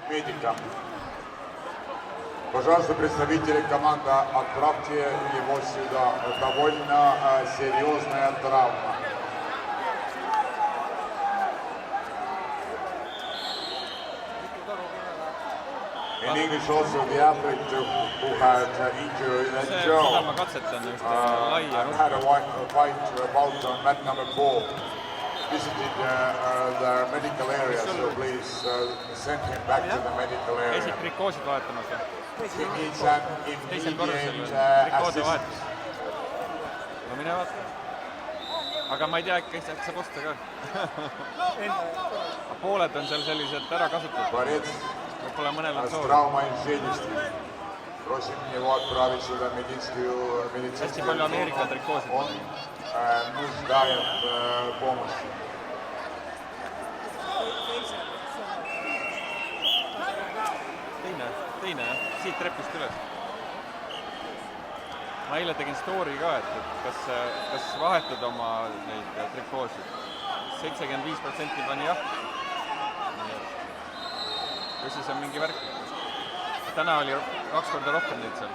медика. Пожалуйста, представители команды, отправьте его сюда. Довольно серьезная травма. In English also the athlete who had injury in the jaw had a fight bout on mat number 4. Visited the medical area, so please send him back to the medical area. Käisid trikoosid vaatamas või? He needs an immediate assistance. No mine vaata. Aga ma ei tea, kes saab osta ka. Pooled on seal sellised ära kasutatud. Võib-olla mõnel on soov. Травма инфекции. Просим его отправить сюда медицинскую Hästi palju Ameerika trikoosid. Он нуждает помощи. Teine jah, siit trepist üles. Ma eile tegin story ka, et kas vahetud oma neid trikoosid. 75% pani jah. Või siis on mingi värk. Täna oli 2 korda rohkem neid seal.